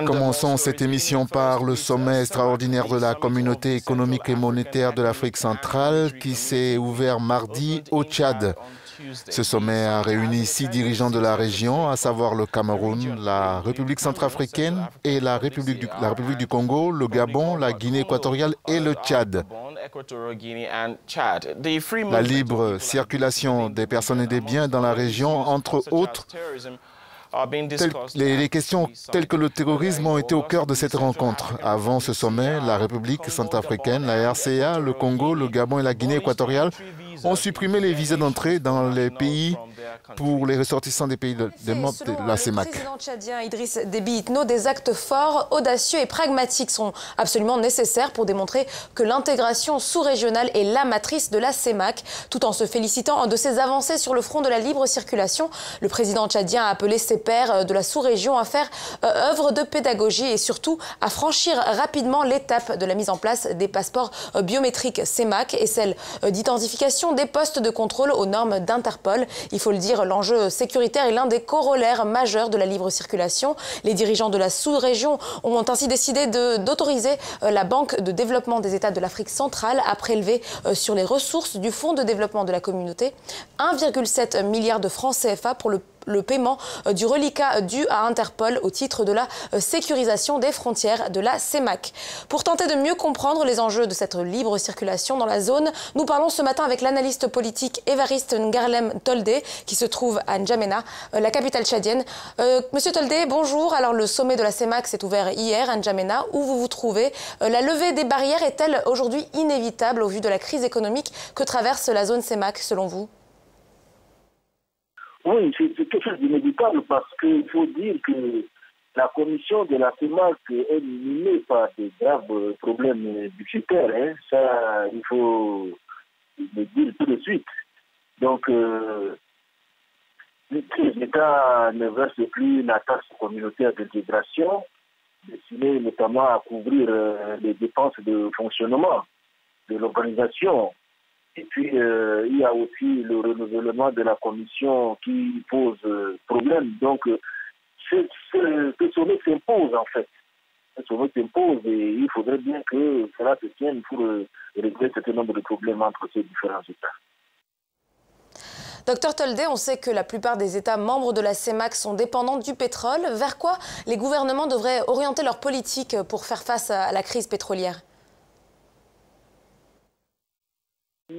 Commençons cette émission par le sommet extraordinaire de la Communauté économique et monétaire de l'Afrique centrale qui s'est ouvert mardi au Tchad. Ce sommet a réuni 6 dirigeants de la région, à savoir le Cameroun, la République centrafricaine et la République du Congo, le Gabon, la Guinée équatoriale et le Tchad. La libre circulation des personnes et des biens dans la région, entre autres, les questions telles que le terrorisme ont été au cœur de cette rencontre. Avant ce sommet, la République centrafricaine, la RCA, le Congo, le Gabon et la Guinée équatoriale ont supprimé les visas d'entrée dans les pays pour les ressortissants des pays des membres de la CEMAC. Le président tchadien Idriss Déby Itno, des actes forts, audacieux et pragmatiques sont absolument nécessaires pour démontrer que l'intégration sous-régionale est la matrice de la CEMAC. Tout en se félicitant de ses avancées sur le front de la libre circulation, le président tchadien a appelé ses pairs de la sous-région à faire œuvre de pédagogie et surtout à franchir rapidement l'étape de la mise en place des passeports biométriques CEMAC et celle d'identification des postes de contrôle aux normes d'Interpol. Il faut le dire, l'enjeu sécuritaire est l'un des corollaires majeurs de la libre circulation. Les dirigeants de la sous-région ont ainsi décidé d'autoriser la Banque de développement des États de l'Afrique centrale à prélever sur les ressources du Fonds de développement de la communauté 1,7 milliard de francs CFA pour le paiement du reliquat dû à Interpol au titre de la sécurisation des frontières de la CEMAC. Pour tenter de mieux comprendre les enjeux de cette libre circulation dans la zone, nous parlons ce matin avec l'analyste politique Évariste Ngarlem Toldé qui se trouve à N'Djamena, la capitale tchadienne. Monsieur Toldé, bonjour. Alors le sommet de la CEMAC s'est ouvert hier à N'Djamena. Où vous vous trouvez? La levée des barrières est-elle aujourd'hui inévitable au vu de la crise économique que traverse la zone CEMAC selon vous? Oui, c'est quelque chose d'inévitable parce qu'il faut dire que la commission de la CEMAC est minée par de graves problèmes budgétaires. Hein. Ça, il faut le dire tout de suite. Donc, les États ne versent plus la taxe communautaire d'intégration, destinée notamment à couvrir les dépenses de fonctionnement de l'organisation. Et puis, il y a aussi le renouvellement de la commission qui pose problème. Donc, ce sommet s'impose, en fait. Ce sommet s'impose et il faudrait bien que cela se tienne pour régler un certain nombre de problèmes entre ces différents États. Docteur Toldé, on sait que la plupart des États membres de la CEMAC sont dépendants du pétrole. Vers quoi les gouvernements devraient orienter leur politique pour faire face à la crise pétrolière?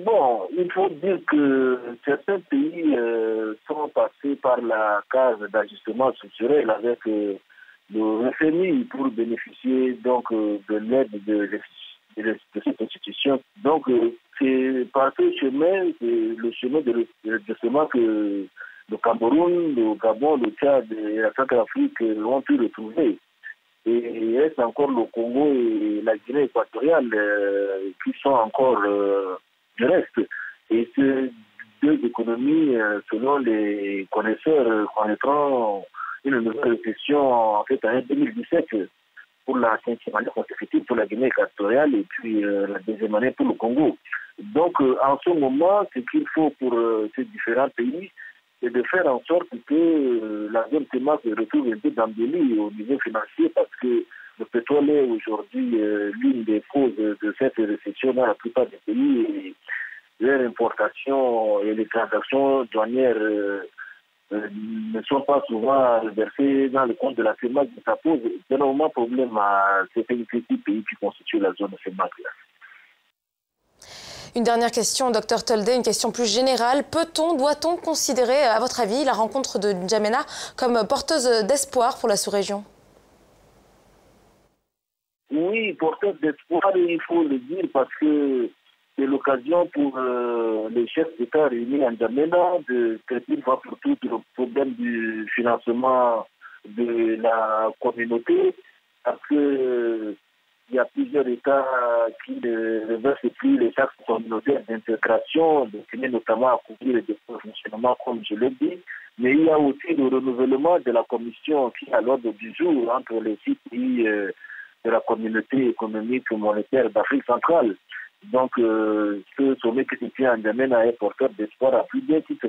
Bon, il faut dire que certains pays sont passés par la case d'ajustement structurel avec le FMI pour bénéficier donc de l'aide de cette institution. Donc c'est par ce chemin, le chemin de redressement que le Cameroun, le Gabon, le Tchad et la Centrafrique ont pu retrouver. Et est encore le Congo et la Guinée équatoriale qui sont encore du reste. Et ces deux économies, selon les connaisseurs, connaîtront une nouvelle récession en fait en 2017 pour la 5e année consécutive pour la Guinée équatoriale et puis la 2e année pour le Congo. Donc en ce moment, ce qu'il faut pour ces différents pays, c'est de faire en sorte que la zone CEMAC se retrouve un peu d'embellie au niveau financier parce que le pétrole est aujourd'hui l'une des causes de cette récession dans la plupart des pays et leur importation et les transactions douanières ne sont pas souvent versées dans le compte de la CEMAC. Ça pose énormément de problèmes à ces petits pays qui constituent la zone CEMAC. Une dernière question, docteur Toldé, une question plus générale. Doit-on considérer, à votre avis, la rencontre de N'Djamena comme porteuse d'espoir pour la sous-région? Oui, porteuse d'espoir, il faut le dire, parce que c'est l'occasion pour les chefs d'État réunis à N'Djamena de traiter une fois pour toutes le problème du financement de la communauté, parce que il y a plusieurs États qui ne versent plus les taxes communautaires d'intégration, destinées notamment à couvrir les dépenses de fonctionnement, comme je l'ai dit. Mais il y a aussi le renouvellement de la commission qui est à l'ordre du jour entre les 6 pays de la communauté économique et monétaire d'Afrique centrale. Donc, ce sommet qui se tient à N'Djamena est porteur d'espoir à plus d'un titre.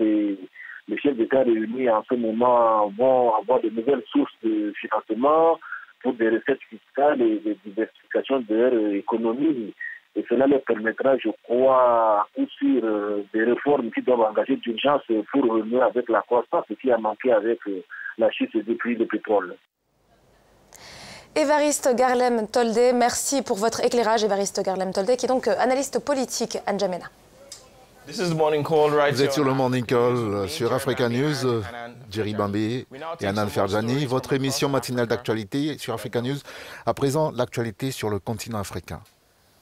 les chefs d'État réunis en ce moment vont avoir de nouvelles sources de financement pour des recettes fiscales et des diversifications de leur économie. Et cela leur permettra, je crois, à coup sûr, des réformes qui doivent engager d'urgence pour renouer avec la croissance, ce qui a manqué avec la chute des prix du pétrole. Évariste Garlem-Toldé, merci pour votre éclairage. Évariste Garlem-Toldé, qui est donc analyste politique à N'Djamena. Vous êtes sur le Morning Call sur Africa News, Jerry Bambé et Anan Ferjani, votre émission matinale d'actualité sur Africa News. À présent, l'actualité sur le continent africain.